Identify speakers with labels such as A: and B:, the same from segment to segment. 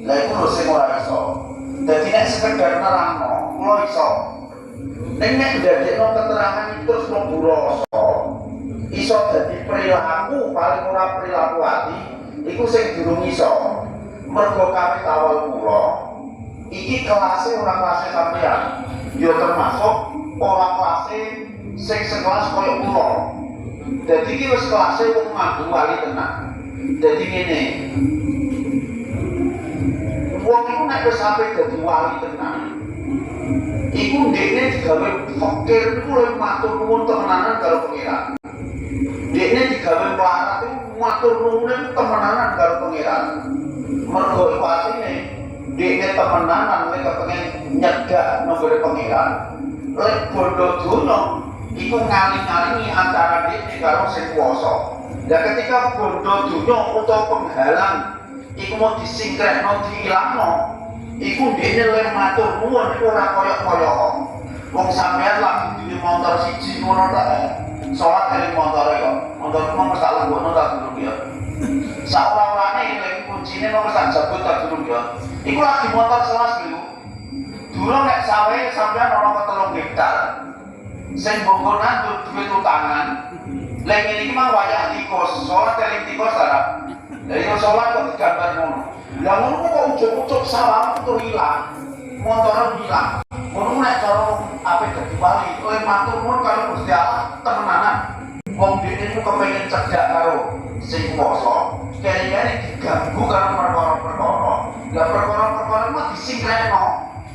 A: Lah iku lho sing ora iso. Dadi nek sekedar nerangno, kula iso. Nek ndadekno keterangan itu terus mlebu rasa. Iso dadi perilaku paling ora perilaku ati, iku sing durung iso. Mergo kawit awal kula iki kelasé ora kelasé sampeyan. Ya termasuk ora kelasé sing sekelas koyo kula. Dadi iki wis kelasé wong mandu wali tenan. Dadi ngene. Wong iku nek wis sampe dadi wali tenan, iku ndekne digawe fakir iku luwih matur nuwun temenanan karo pangeran. Dekne digawe melarat iku matur nuwun temenanan karo pangeran. Mergo iku artine dekne temenanan nek kepengin nyegah nggone pangeran. Lek bondo donya iku ngaling-alingi antara dekne karo sing kuwasa. Lah ketika bondo donya utawa penghalang iku mau disingkrehno diilangno, iku dekne luwih matur nuwun iku ora koyok-koyok. Wong sampeyan lagi duwe motor siji ngono ta. Salat eling motore kok. Motor mung tak lungguhno ta durung ya. Saora-orane lek kuncine mung tak jabut ta durung ya. Iku lagi motor selas lho. Durung nek sawe sampeyan ana 3 hektar. Sing bongko nandur duwe utangan. Lek ngene iki mah wayah tikus, salat eling tikus ta. Lah iku salat kok digambar ngono. Lah ngono kok ujug-ujug sawah itu ilang. Motor ilang. Ngono nek cara ape dadi wali, kowe matur nuwun karo Gusti Allah temenanan. Wong dene ku kepengin cedhak karo sing kuwasa, kene-kene diganggu karo perkara-perkara. Lah perkara-perkara mah disingkrehno.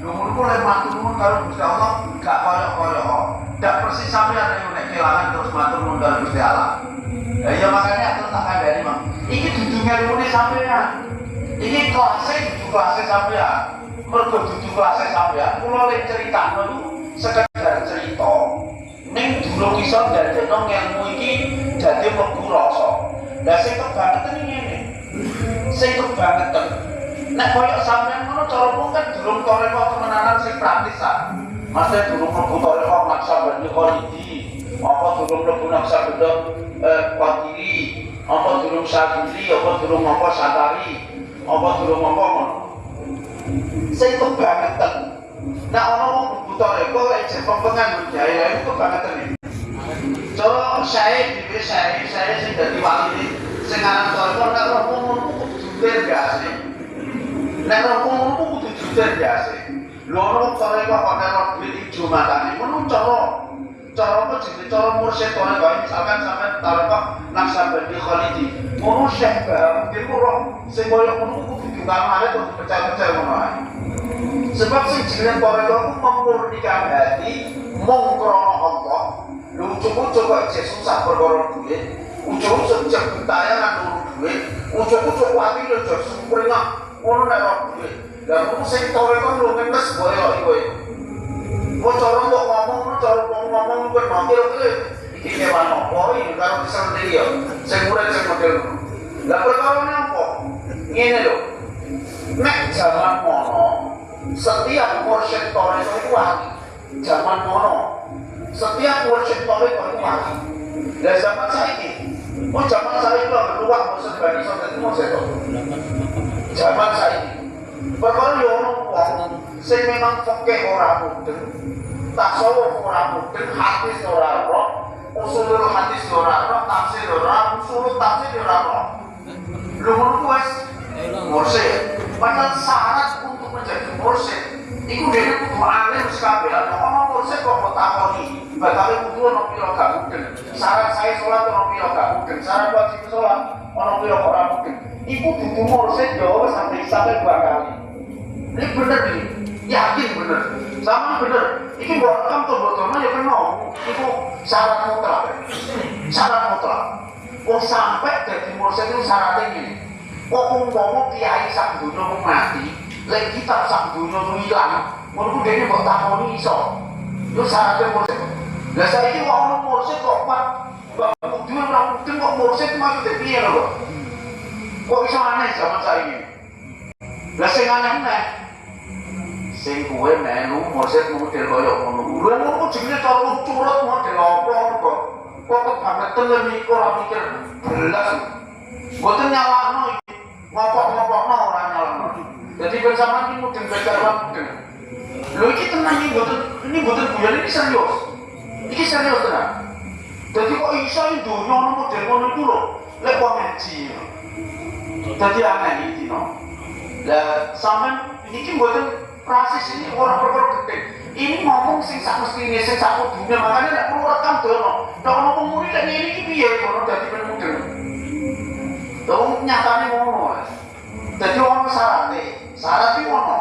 A: Lho ngono ku lek matur nuwun karo Gusti Allah gak koyok-koyok. Dak persis sampeyan nek kelangan terus matur nuwun karo Gusti Allah. Lah iya makanya terus tak kandhani, Mang. Iki dudu ngelmune sampeyan. Iki kelasé sampeyan. Mergo dudu kelasé sampeyan, kula lek critakno iku sekedar cerita. Ning durung iso ndadekno ngelmu iki dadi mlebu rasa. Lah sing kebangetan iki ngene. Sing kebangetan. Nek koyo sampeyan ngono cara mung kan durung toreko temenanan sing praktisan. Maksudnya durung mlebu toreko maksa bani kholidi. Apa durung mlebu naksa benda qadiri. Apa durung sadili, apa durung apa satari. Apa durung apa ngono. Sing kebangetan. Nah ana wong buta reko lek jepang pengen jae lha iku kebangetan iki. Cara saya dhewe saya sing dadi wali sing aran toreko nek romo kudu juter biasa. Nek romo kudu juter biasa. Lho ana toreko kok nek duit ijo matane ngono cara apa jenenge cara mursyid toreko misalkan sampean toreko Naksabandi Khalidi. Ngono Syekh mungkin roh sing koyo ngono kudu dikamane terus pecah-pecah ngono ae. Sebab sing jenenge toreko ku memurnikan hati mung krana Allah. Lho ujuk-ujuk kok isih susah perkara duit. Ujuk-ujuk butaya nang duit. Ujuk-ujuk ati lho aja sempurna ngono nek ora duit. Lah ngono sing toreko lho ngetes koyo iku. Kok cara kok ngomong cara ngomong kok makil iki kewan apa iki karo disendiri ya. Sing urip sing model ngono. Lah perkara napa? Ngene lho. Nek jaman mono setiap mursyid toreko itu wali. Zaman mono setiap mursyid toreko itu wali. Lah zaman saiki, zaman saiki lho luwak mursyid bani iso dadi mursyid. Zaman saiki. Perkara yo ono wong sing memang fikih ora mudeng, tasawuf ora mudeng, hadis ora roh, usulul hadis ora roh, tafsir ora, usul tafsir ora roh. Lho ngono wis mursyid. Padahal syarat untuk menjadi mursyid iku dhewe kudu alim sekali. Ono mursyid kok kok takoni, bakal kudu ono pira gak mudeng. Syarat saya salat ono pira gak mudeng, syarat wajib salat ono pira ora mudeng. Iku dudu mursyid yo wis sampai 2 kali. Ini bener nih, yakin bener. Sama bener. Iki mbok rekam to botone ya kena. Iku syarat mutlak. Syarat mutlak. Wong sampai dadi mursyid itu syaratnya ngene. Kok umpama kiai sak donya mati, lek kitab sak donya ilang, ngono ku dene mbok takoni iso. Yo syaratnya mursyid. Lah saiki kok ono mursyid kok kudu ora mudeng kok mursyid maksudnya piye lho kok? Kok iso aneh zaman saiki? Lah sing aneh sing kuwe melu mursyid model kaya ngono. Lha ngono jenenge cara curut model apa kok? Kok kebangetan lho niku ora mikir belas. Mboten nyalahno iki. Ngopok-ngopokno ora nyalahno. sama ini mudeng becar mudeng. Lho iki tenang ini mboten guyon ini serius. Iki serius tenan. Dadi kok iso donya ono model ngono iku lho. Lek kok ngaji. Dadi aneh iki no. Lah sampean iki mboten prasis ini orang perkara gede. Ini ngomong sing sak mestine sing sak kudune makane nek perlu rekam dono. Nek ngomong muni lek ngene iki piye kono dadi ben mudeng. Dong nyatane ngono. Dadi ono syarat iki ono.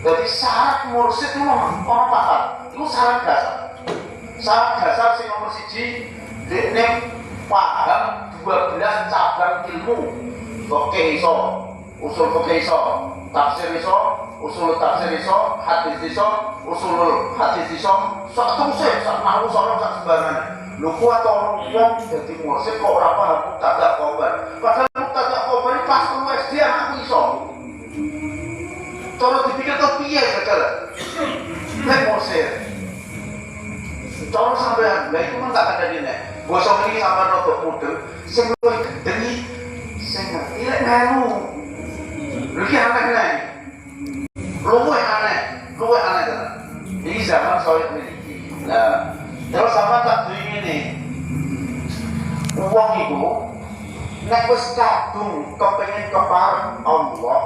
A: Dadi syarat mursyid itu ono papat. Iku syarat dasar. Syarat dasar sing nomor 1 dekne paham 12 cabang ilmu. Oke iso, usul fikih iso, tafsir iso, usul tafsir iso, hadis iso, usul hadis iso, sak terus sak nahwu sak sembarangan. Lho kuat orang wong dadi mursyid kok ora paham mubtada khabar. Padahal mubtada khabar pas teng SD aku iso. Cara dipikir to piye segala. Nek mursyid. Cara sampean, lha iku men tak ada dene. Bosok iki sampean rodok mudeng, sing luwih gedhe sing ngerti lek nganu. Lho iki aneh. Luwih aneh tenan. Iki zaman soal iki. Nah, terus sama tak duwe ngene. Wong iku nek wis kadung kepengin kepareng Allah,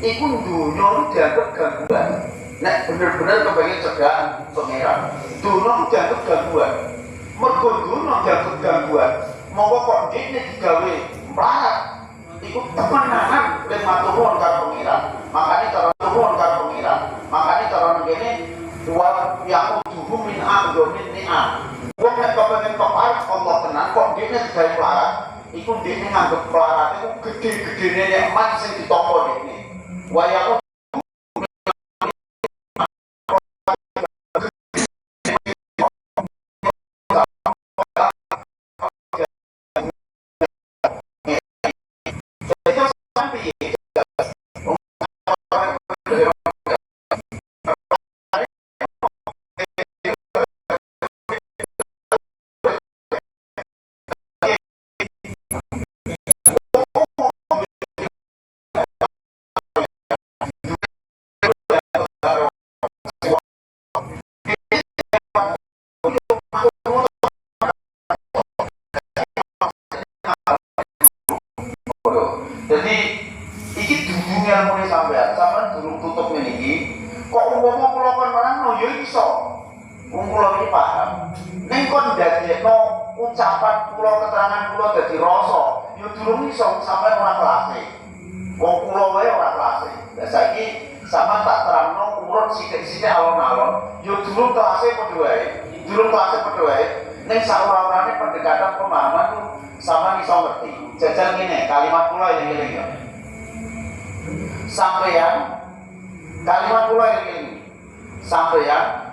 A: iku dunya dianggap gangguan. Nek bener-bener kepengin cegahan pangeran, dunya dianggap gangguan. Mergo dunya dianggap gangguan, monggo kok dene digawe melarat. Iku temenanan nek matur nuwun karo pangeran. Makane cara nuwun karo pangeran. Makane cara ngene wa yaquduhu min a'dhamin ni'am. Wong nek kepengin kepareng Allah tenan kok dene digawe melarat, iku dene nganggep melarat iku gede-gedene nikmat sing ditampa dene. Wa yaqud jadi iki dudunya ilmune sampean durung tutup meniki kok umpama kula kon menang ya iso wong kula iki paham ning kon ndadekno ucapan kula keterangan kula dadi rasa ya durung iso sampean ora kelase wong kula wae ora kelase lah saiki sama tak terangno urut sithik-sithik alon-alon ya durung kelase padha wae ning saurane pendekatan pemahaman tuh sama iso ngerti. Jajal ngene, kalimat kula eling-eling ya. Sampeyan kalimat kula eling-eling. Sampeyan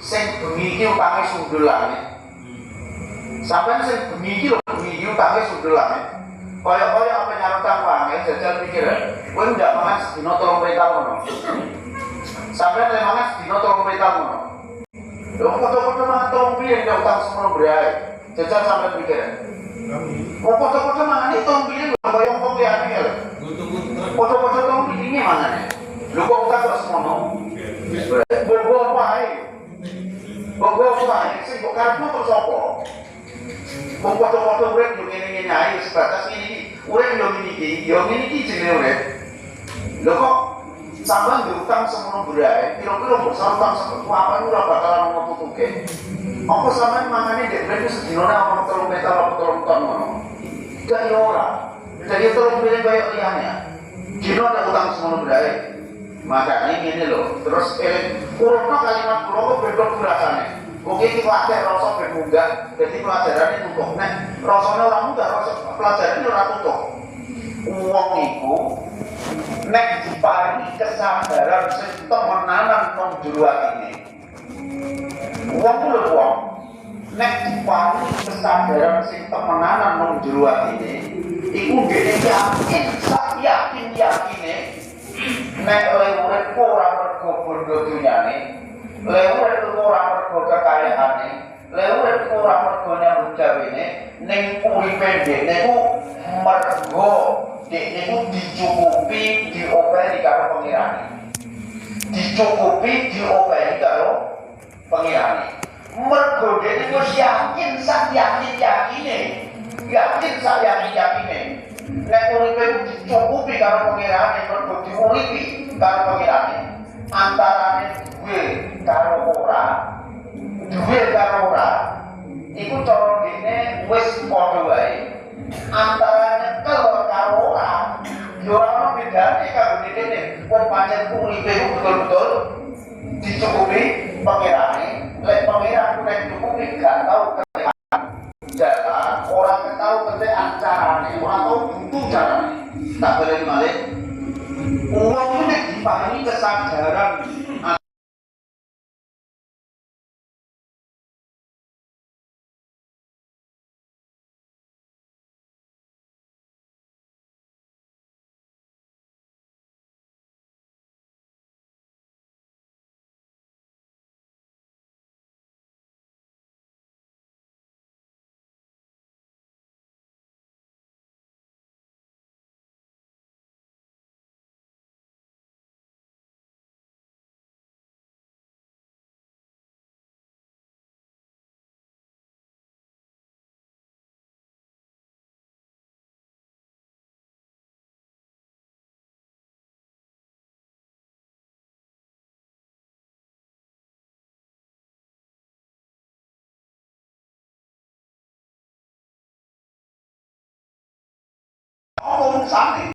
A: sing bengi iki utange sundul langit. Sampeyan sing bengi iki lho, bengi iki utange sundul langit. Kaya-kaya apa nyarutang wange jajal pikir, kowe ndak mangan sedina 3 petal ngono. Sampeyan lek mangan sedina 3 petal ngono. Lho padha-padha mangan piye ndak utang semono brae. Jajal sampeyan pikir. Foto-foto mana nih tong pilih lo bayang kok lihat nih lo. Foto-foto tong pilihnya mana nih? Lu kok tak terus ngomong? Bobo apa? Sih kok karena terus apa? Foto-foto urip yo ngene-ngene ae sebatas ini. Urip yo ngene iki jenenge urip. Lho kok sampean diutang semono brae, kira-kira mbok utang seperti apa ora bakalan ngono-ngono. Apa sampean mangane dek ben sedina ana 3 meter apa 3 ton ngono. Gak yo ora. Jadi terus pilih koyo liyane. Dino ada utang semono brae. Makane ngene lho, terus urutno kalimat kula kok beda kurasane. Kok iki wae rasa ben munggah, dadi pelajarane tutup. Nek rasane ora munggah, rasa pelajarane ora tutup. Wong iku nek diparingi kesadaran sing temenanan nang jero atine. Wong lho wong nek diparingi kesadaran sing temenanan nang jero atine, iku dene yakin, sak yakine nek urip ora mergo bondo dunyane, urip ora mergo kekayaane, urip ora mergo nyambut gawene, ning uripe dene ku mergo dekne ku dicukupi, diopeni karo pengirane. Dicukupi diopeni karo pengirane. Mergo dene wis yakin sak yakin-yakine. Yakin sak yakin-yakine. Nek uripe dicukupi karo pengirane, mergo diuripi karo pengirane. Antarane duwe karo ora. Duwe karo ora. Iku cara dene wis padha wae. Antara nyekel karo ora, yo ora bedane karo dene. Wong pancen uripe betul-betul dicukupi pengirane. Lek pengiran nek dicukupi gak tau ketekan. Jalan orang tau ketekan carane, ora tau buntu carane. Tak boleh malih. Uang itu nek dipahami kesadaran omong sami.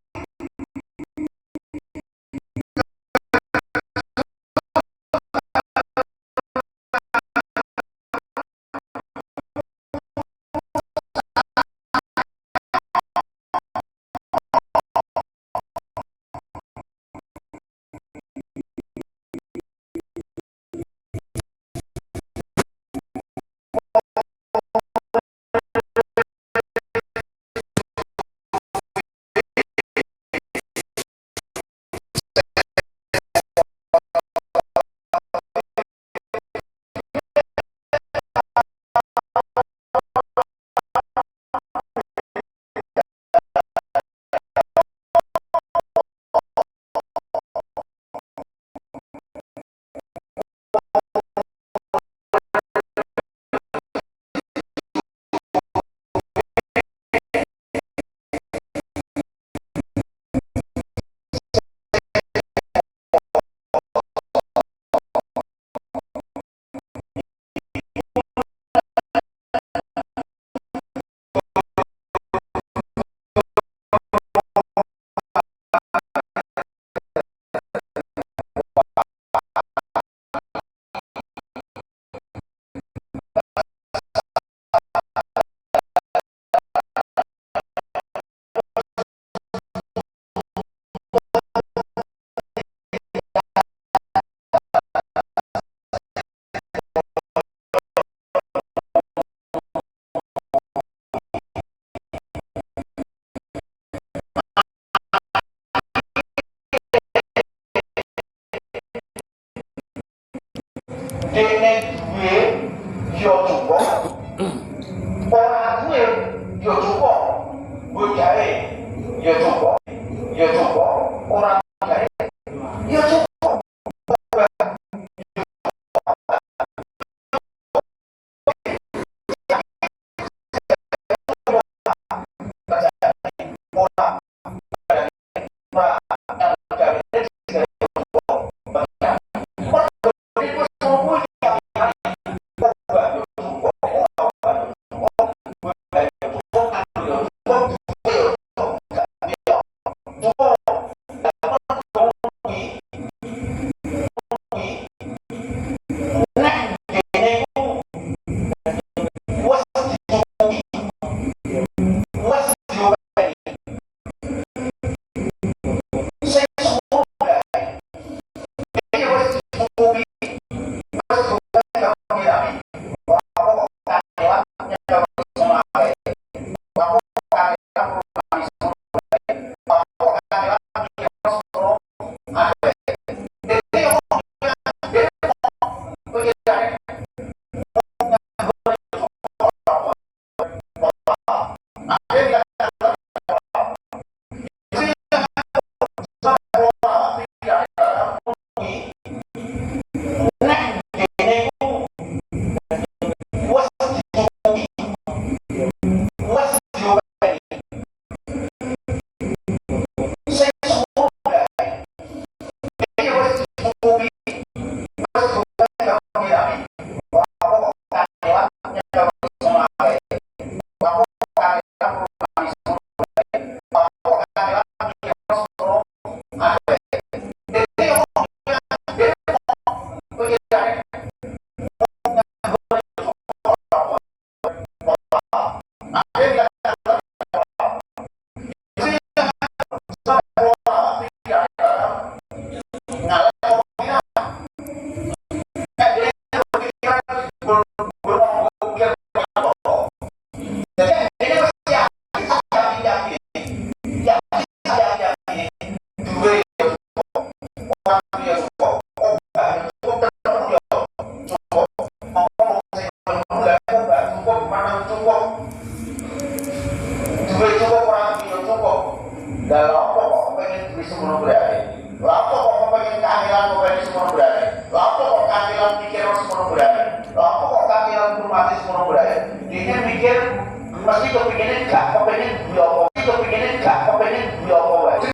A: Dene duwe yo cukup. Ora duwe yo cukup. Bojae yo cukup. Yo cukup. Ora gawe yo cukup. bisa ngono berarti. Lah kok kepengin kangelan kok iso ngono berarti. Lah kok kangelan mikir ngono berarti. Lah kok kangelan rumati ngono berarti. Dene mikir mesti kepengine gak kepengin duwe apa. Kepengine gak kepengin duwe apa wae.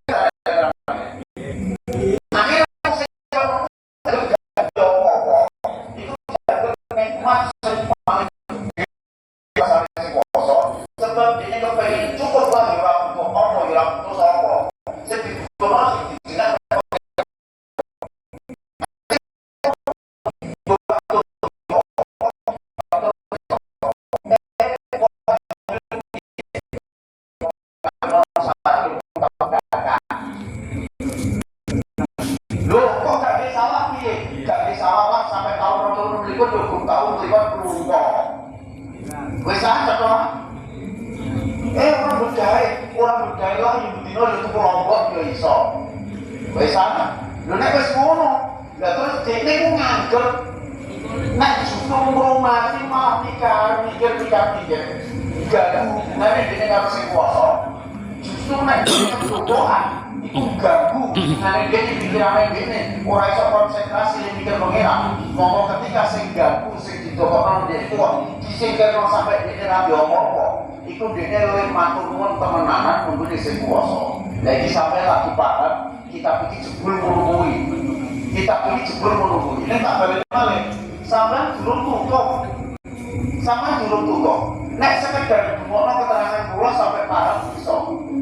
A: Orang berdaya lah yang betina itu kelompok ya iso. Wes ana. Lho nek wis ngono, lha terus dekne ku nganggep nek justru ngomati malah mikir. Gak hubungane dene karo sing kuwasa. Justru nek dene berdoaan iku ganggu hubungane dene pikirane dene ora iso konsentrasi mikir pengeran. Monggo ketika sing ganggu sing didokokno dene iku disingkirno sampai dene ra apa-apa. Iku dene luwih matur nuwun temenanan nggone sing kuwasa. Lah iki sampe lagi paham, kita pikir jebul ngono kuwi. Kita pikir jebul ngono kuwi. Nek tak balik malih, sampean durung tutup. Nek sekedar ngono keterangan kula sampe paham iso.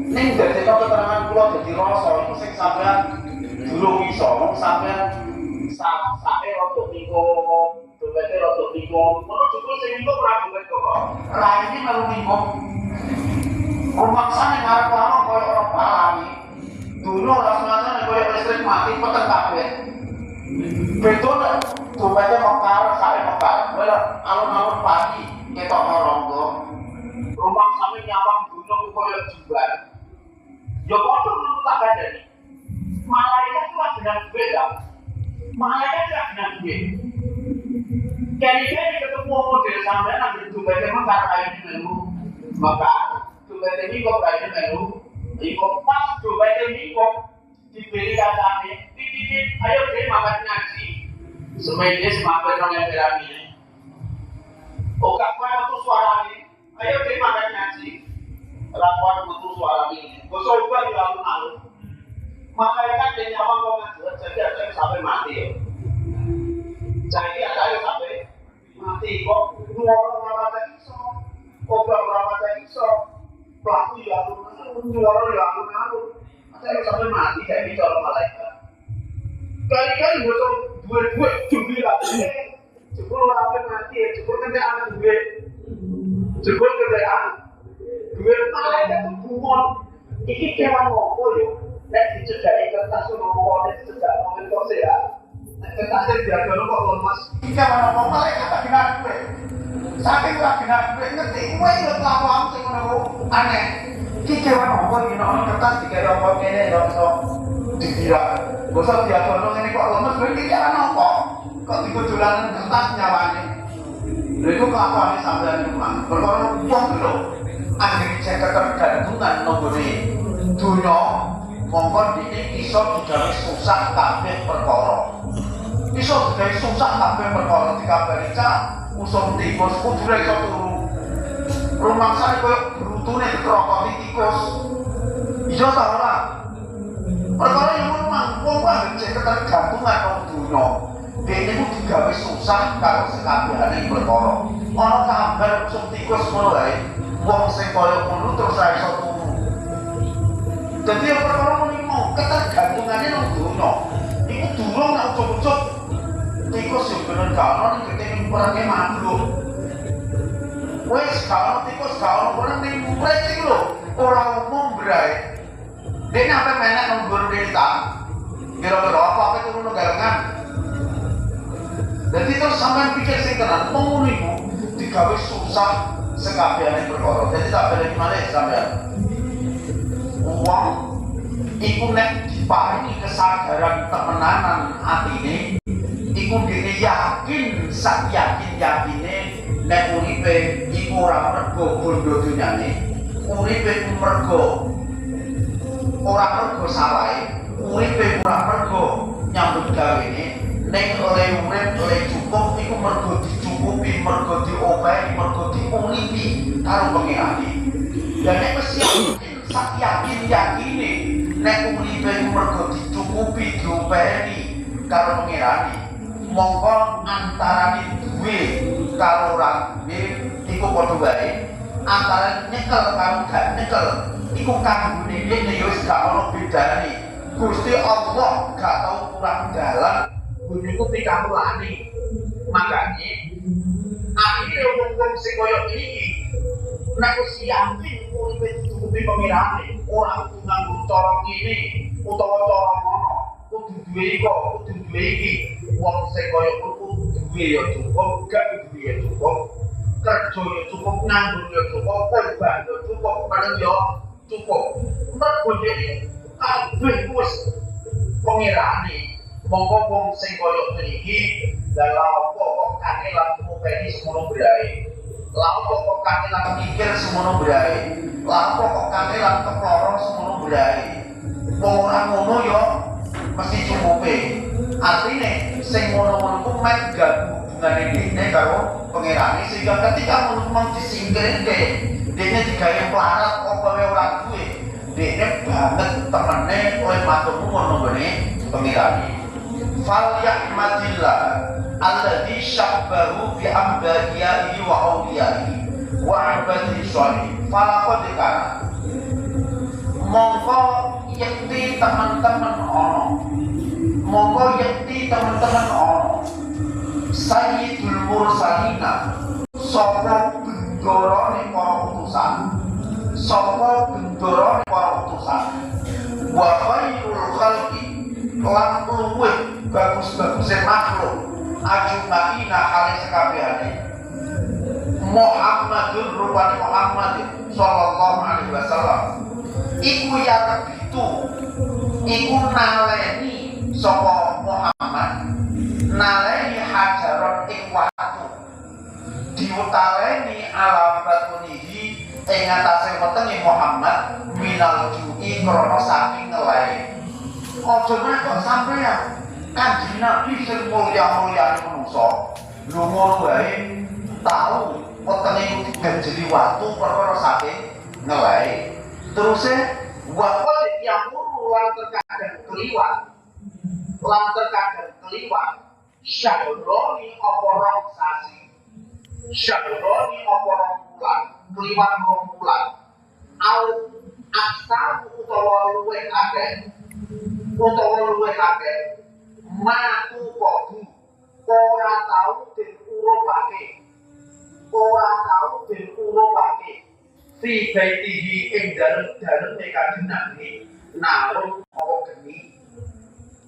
A: Ning dadekno keterangan kula dadi rasa iku sing sampean durung iso. Wong sampean sampe rada minggu dompete rada minggu. Ngono jebul sing minggu ora dompet kok. Raine melu minggu. Rumangsane ngarep lama koyo ora palani. Dulu rasane koyo listrik mati peteng kabeh. Beto nek dompete mekar, sare mekar. Koyo alun-alun pagi ketok ronggo. Rumangsane nyawang gunung koyo jembar. Ya padha ngono tak kandhani. Malaikat itu dengan duit ya. Malaikat itu dengan duit. Kali-kali ketemu model sampai nanti dompetnya mekar kayak melu. Maka dompetnya mingkok kayak melu. Iku pas dompetnya mingkok dibeli katanya. Titit, ayo deh makan ngaji. Semuanya semakin orang yang berani. Oke, apa yang butuh suara ini? Ayo deh makan ngaji. Lakukan butuh suara ini. Gosok juga di alun-alun. Malaikat dia nyawang kau ngajuan, jadi ada yang sampai mati ya. Jadi ada yang sampai mati kok. Nyuara berapa iso, obat berapa iso, pelaku ya alun-alun, nyuara ya alun-alun. Ada yang sampai mati kayak gitu orang malaikat. Kali-kali gosok duit jumlah lagi. Jebul orang mati ya, jebul kendaraan duit, jebul kendaraan duit malaikat itu gumon. Iki kewan ngopo yo. Nek dicegah kertas ngopo, nek dicegah mobil kok ya. Nek kertasnya diadono kok lemes. Iki kewan ngopo malaikat tak kena duwe. Saking ora kena duwe ngerti kowe yo kelakuan sing ngono aneh. Iki kewan ngopo iki nek kertas digawe apa kene kok iso dikira. Gosok diadono ngene kok lemes kowe iki kewan ngopo? Kok dikudulanen kertas nyawane. Lha iku kelakuane sampeyan iku mah. Perkara wong lho. Akhirnya saya ketergantungan nonggone dunia mongkon ini iso digawe susah kabeh perkara. Iso digawe susah kabeh perkara dikabari cah usum tikus kudune iso turu. Rumangsane koyo brutune dikrokoti tikus. Iso ta ora? Perkara yang wong anggere ketergantungan nang dunia. Dene ku digawe susah karo sekabehane perkara. Ana kabar usum tikus ngono wae. Wong sing kaya ngono terus ra iso turu. Dadi ya perkara menimo ketergantungane nang donya. Iku durung nek ucuk-ucuk tikus yo bener gak ono ning ketene perane makhluk. Wes kalau tikus gak ono perane ning murid iki lho, ora umum brae. Dene apa menek nang guru desa. Kira-kira apa turun nang galengan. Dadi terus sampean pikir sing tenan, ngono iku digawe susah sekabehane perkara. Jadi tak balik malih sampean. Wong iku nek diparingi kesadaran temenanan atine, iku dene yakin sak yakin-yakine nek uripe iku ora mergo bondo dunyane, uripe mergo ora mergo salahe, digawene ning oleh urip oleh cukup iku mergo dicukupi, mergo diobahi, mergo diuripi karo pengerane. Dan nek mesti sak yakin-yakine nek uripe iku mergo dicukupi, diobahi karo pengerane, mongko antarane duwe karo ora duwe iku padha wae. Antara nyekel karo gak nyekel iku kanggone dene ya wis gak ono bedane. Gusti Allah gak tau kurang dalan niku pikamulane. Makane akhire wong-wong sing koyo iki nek wis yakin uripe dicukupi pengerane, ora kudu nganggo cara ngene utawa cara ngono, kudu duwe kok, kudu duwe iki. Wong sing koyo kudu duwe ya cukup, gak duwe ya cukup. Kerja ya cukup, nganggur ya cukup, korban ya cukup, paling ya cukup. Mergo dene kabeh wis pengerane. Monggo wong sing koyo niki lha apa kok kangelan ngopeni semono brae. Lha apa kok kangelan mikir semono brae. Lha apa kok kangelan keploro semono brae. Wong ora ngono ya mesti cukupe. Artine sing ngono-ngono ku mek ganggu hubungane dene karo pengerane, sehingga ketika menurut disingkirke dene digawe pelarat apa wae ora duwe, dene banget temene oleh matur nuwun nggone pengerane. Fal yahmadillah alladzi syabbahu bi ambiyaihi wa awliyaihi wa ibadihi sholih falaqad kana. Monggo yakti teman-teman ono, monggo yakti teman-teman ono Sayyidul Mursalina, sapa bendorane para utusan, sapa bendorane para utusan, wa khairul khalqi, lan luwih bagus-baguse makhluk, ajmaina hale sekabehane, Muhammadun rupane Muhammad sallallahu alaihi wasallam. Iku ya kebitu, iku naleni sapa Muhammad, naleni hajaron ing watu, diutaleni ala batunihi ing atase wetenge Muhammad minal ju'i krana saking ngelai. Aja kok sampeyan Kanjeng Nabi sing mulya-mulyane manungsa lho ngono wae tau wetenge iku diganjeli watu perkara saking ngelai. Teruse wakil yang lan terkadang keliwat, lan terkadang keliwat syahroni apa rong sasi, syahroni apa rong bulan, keliwat rong bulan, al aksar utawa luwih akeh, matu kodu ora tau den urupake, ora tau den urupake fi baitihi ing dalem Kanjeng Nabi narum apa geni.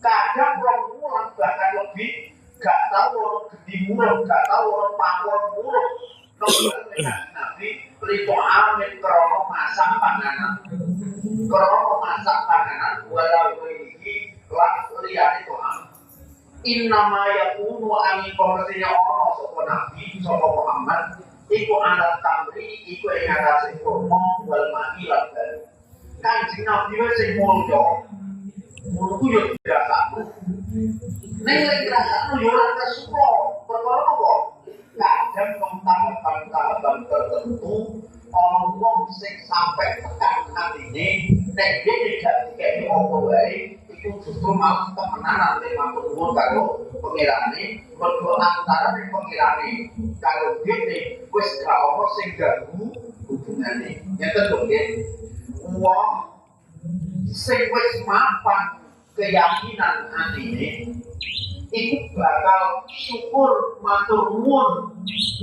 A: Kadang rong wulan bahkan lebih gak tahu orang geni murung, gak tahu orang pawon murung nang Kanjeng Nabi rito amin krana masak panganan, krana masak panganan walau iki lan liyane Tuhan. Innama yakunu ani pamesine ana sapa Nabi sapa Muhammad iku alat tamri, iku ing atase kurma wal ma'i lan banyu. Kanjeng Nabi wis sing mulya, ngono ku yo dirasakno. Ning lek dirasakno yo ora kesulo, perkara apa? Kadang tahapan-tahapan tertentu ana wong sing sampai tekan atine nek dhewe gak dikeki apa wae iku justru malah temenan nanti matur nuwun karo pengerane, mergo antara pengerane karo dhewe wis gak ono sing ganggu hubungane. Nyata to nggih. Wong sing wis mapan keyakinan atine iku bakal syukur matur nuwun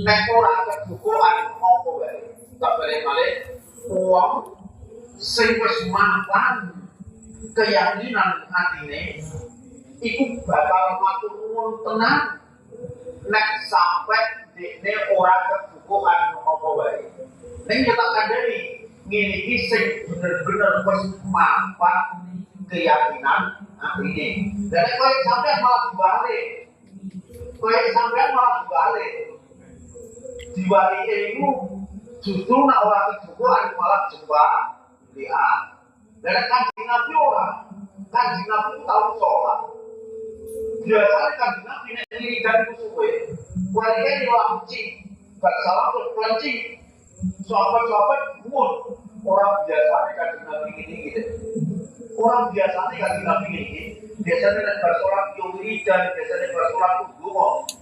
A: nek ora kedukaan apa wae. Kabare malih wong sing wis mapan keyakinan atine iku bakal matur nuwun tenan nek sampe dene ora kedukaan apa wae. Ning kita kandhani ngene iki sing bener-bener wis mapan keyakinan atine. Dan kowe sampeyan malah dibalik. Kowe sampeyan malah dibalik. Dibalik iku justru nek ora kedukaan malah jembah liat. Dan Kanjeng Nabi ora. Kanjeng Nabi tau sholat. Biasanya kan Nabi nek wiridan iku suwe. Warga di lancing, gak salah tuh lancing. Sahabat-sahabat gumun. Orang biasanya kan Nabi ini gitu. Orang biasanya kan Nabi ini. Biasanya nek bersolat yo wiridan, biasanya bersolat kudu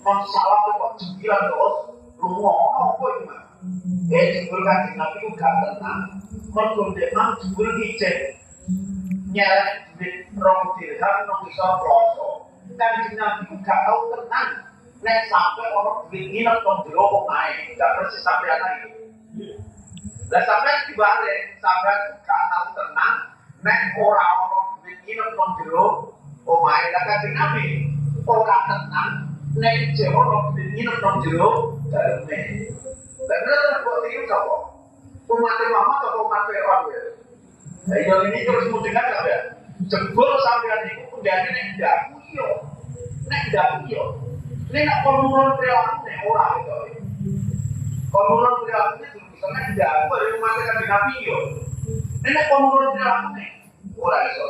A: masalah kok jembiran terus lunga apa iki, Mas? Jebul kan Nabi ku gak tenang. Mergo nek nang jebul ijek nyelek duit 2 dirham nang iso kloso. Kan Nabi ku gak tau tenang. Nek sampe ono duit nginep nang jero omahe, gak persis sampean iki. Lah sampean dibalik, sampean gak tau tenang nek ora ono duit nginep nang jero omahe. Lah kan Nabi ora tenang nek jero ono duit nginep nang jero daleme. Lah nek kok iki sapa? Umat Muhammad atau umat Fir'aun ya? Nah, ini terus mudikan sampean. Jebul sampean iku kundane nek ndaku yo. Nek ndaku yo. Nek nak konulun perilaku nek ora gitu. Konulun perilaku itu bisa nek ndaku ada umat kan Nabi yo. Nek konulun perilaku nek ora iso.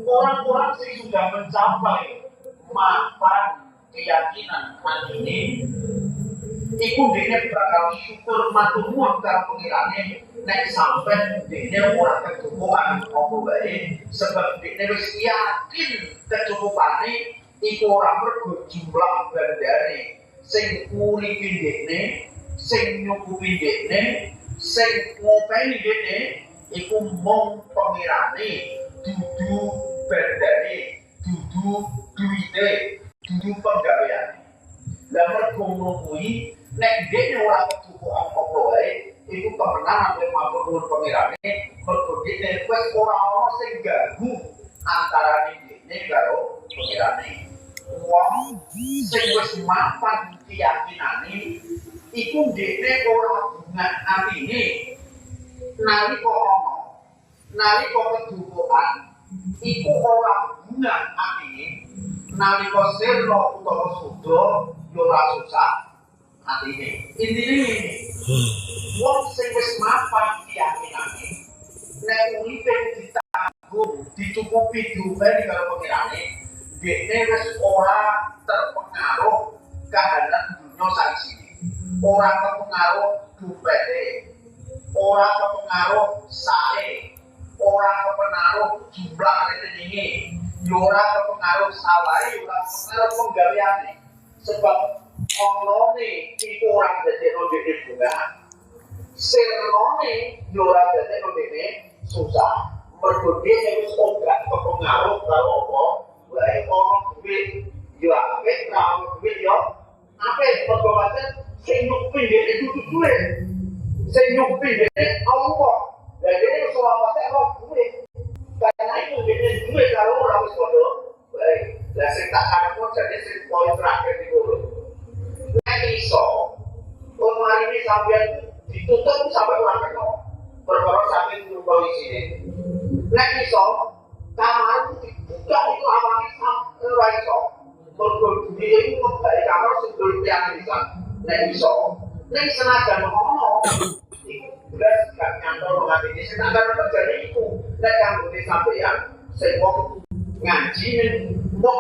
A: Orang-orang sing sudah mencapai mapan keyakinan ini iku dene bakal syukur matur nuwun karo pengirane nek sampe dene ora kecukupan apa wae sebab dene wis yakin kecukupane iku ora mergo jumlah bandane sing nguripi dene sing nyukupi dene sing ngopeni dene iku mung pengirane dudu bandane dudu duwite dudu penggaweane. Lah mergo ngono kuwi nek dene ora kecukupan apa wae iku kemenangan nek matur nuwun pengirane mergo dene wis ora ana sing ganggu antarané dene karo pengirane. Wong sing wis mapan keyakinane iku dene ora bungan atine nalika ana nalika kecukupan iku ora bungan atine nalika sirna utawa suda yo ora susah atine. Intine ngene. Wong sing wis mapan keyakinane nek uripe ditanggung dicukupi diupaini karo pengirane dene wis ora terpengaruh kahanan dunya saisine. Ora kepengaruh dompete. Ora kepengaruh sae. Ora kepengaruh jumlah rekeninge. Yo ora kepengaruh sawahe, ora kepengaruh penggaweane. Sebab olone iku ora dadekno dene bunga. Sirnone yo ora dadekno dene susah. Mergo dene wis ora kepengaruh karo apa wae ono duit yo akeh karo duit yo akeh mergo pancen sing nyukupi dene dudu duit. Sing nyukupi dene Allah. Lah dene wis ora patek ora duit. Karena itu dene duit karo ora wis padha wae. Lah sing tak karepno jane sing poin terakhir niku lho. Nek iso omah ini sampeyan ditutup sampai ora kena. Perkara sampeyan nyumpah isine. Nek iso kamar dibuka itu awake sampe ora iso. Mergo duwe iku mbae kamar sing doyan pisan. Nek iso. Nek senajan ono iku belas gak nyantol ngati iki sing tak terjadi iku. Nek kanggone sampeyan sing wong ngaji ning wong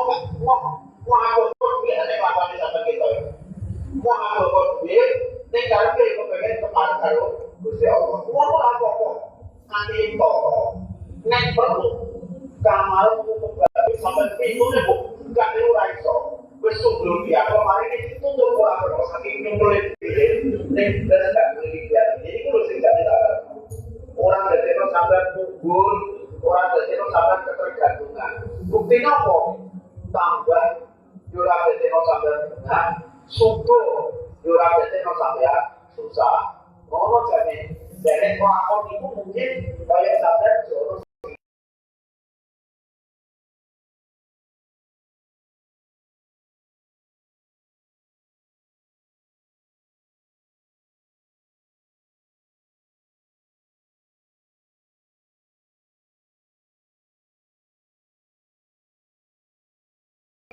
A: aku duwe nek lapane sampe kita. Wong aku duwe nek karepe kepengen kepan karo Gusti Allah. Wong ora apa-apa. Nanti entuk. Nek perlu kamar kuwi sampe pinggune kok gak ora iso. Wis sebelum dia kemarin ini tutup ora karo saking nyumpul dhewe. Nek belas gak boleh dia. Jadi kudu sing gak ditakar. Orang dadekno sampean kubur, orang dadekno sampean ketergantungan. Buktine apa? Tambah yo ora dadekno sampean bunga, syukur yo ora dadekno sampean susah. Ngono jane. Dene lakon iku mungkin kaya sampean jono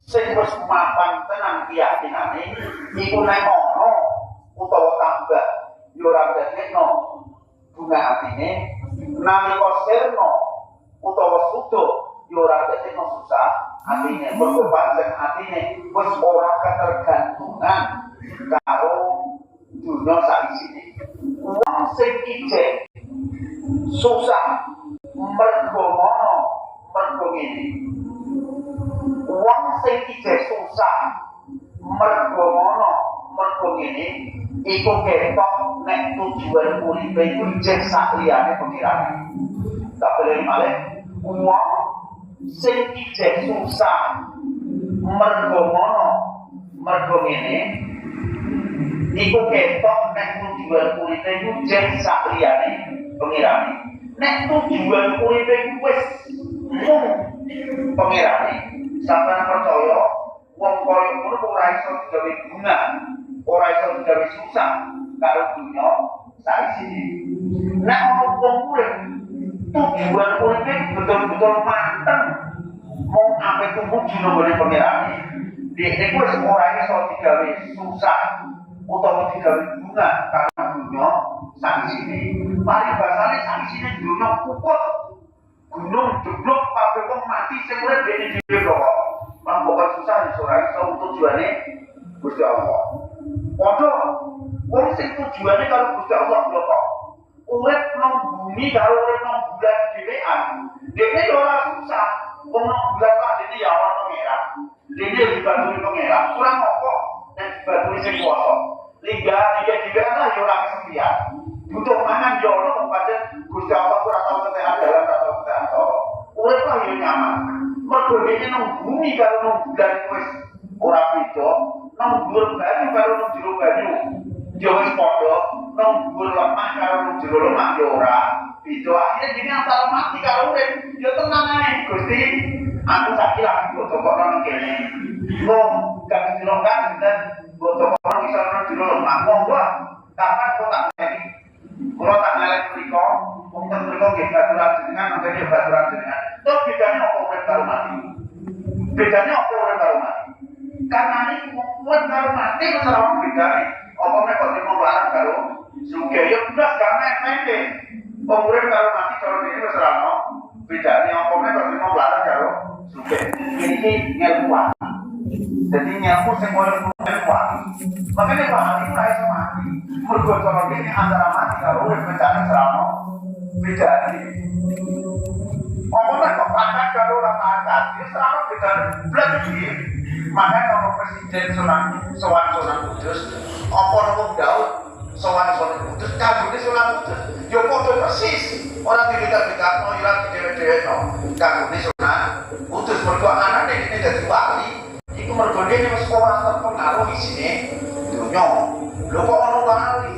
A: sing wis mapan tenan keyakinane iku nek ono utawa tambah yo ora dadekno bunga atine nalika sirna utawa sudo yo ora dadekno susah Atine berkepancen atine wis ora ketergantungan karo dunya saisine. Wong sing ijek susah mergo ngono, mergo ngene. Wong sing ijek susah mergo ngono, mergo ngene iku ketok nek tujuan uripe iku ijek sak liyane pengirane. Tak boleh malih wong sing ijek susah mergo ngono, mergo ngene iku ketok nek tujuan uripe iku ijek sak liyane pengirane. Nek tujuan uripe iku wis mung pengirane, sampeyan percaya wong koyo ngono ora iso digawe bunga, ora iso digawe susah karo dunya saisine. Nek ono wong urip tujuan uripe betul-betul mateng mau ape tumuju nang pengirane, dhekne ku wis ora iso digawe susah utawa digawe bunga karo dunya saisine. Paribasane saisine dunya kukut gunung jeblok kabeh wong mati sing urip dene dhewe kok. Lan pokoke susah iso ora iso tujuane Gusti Allah. Padha wong sing tujuane karo Gusti Allah kok urip nang bumi karo urip nang bulan dhewean. Dene ora susah. Wong nang bulan kok dene ya ora pangeran. Dene dibantu pangeran. Ora ngopo nek dibantu sing kuwasa. Liga dhewean lah ya ora kesepian. Butuh mangan ya ono wong pancen Gusti Allah ora tau ketekan dalan atau ketekan soro. Urip lah ya nyaman. Mergo dene nang bumi karo nang bulan wis ora beda, nang dhuwur banyu karo nang jero banyu. Ya wis padha, nang dhuwur lemah karo nang jero lemah ya ora beda. Akhire dene antara mati karo urip ya tenang ae Gusti. Aku saiki lagi bodo kok nang kene. Wong gak sira kan dan bodo kok nang iso nang jero lemah. Monggo kapan kok tak ngeki. Kalau tak ngelak mereka, mungkin mereka nggak baturan jenengan, mungkin dia baturan jenengan. Terus bedanya apa urip karo mati? Bedanya apa urip karo mati? Karena ini urip karo mati itu selalu bedanya. Apa mereka terima barang karo suge? Ya belas karena efeknya. Urip karo mati kalau ini selalu bedanya. Apa mereka terima barang karo suge? Ini ngelmuan. Jadi nyamuk sing koyo kuat. Makane bahan iku ora iso mati. Mergo cara ini antara mati karo urip bencana seramo bedane. Apa nek kok angkat karo ora angkat, iki seramo bedane blas iki. Makane ono presiden sowan Kudus, apa wong Daud sowan Kudus, kagune sowan Kudus. Yo padha persis. Ora dibeda-bedakno ora didhewe-dhewekno. Kagune sowan Kudus mergo anane iki dadi wali. Iku mergo dene wis ora terpengaruh isine dunya. Lho kok ono wali?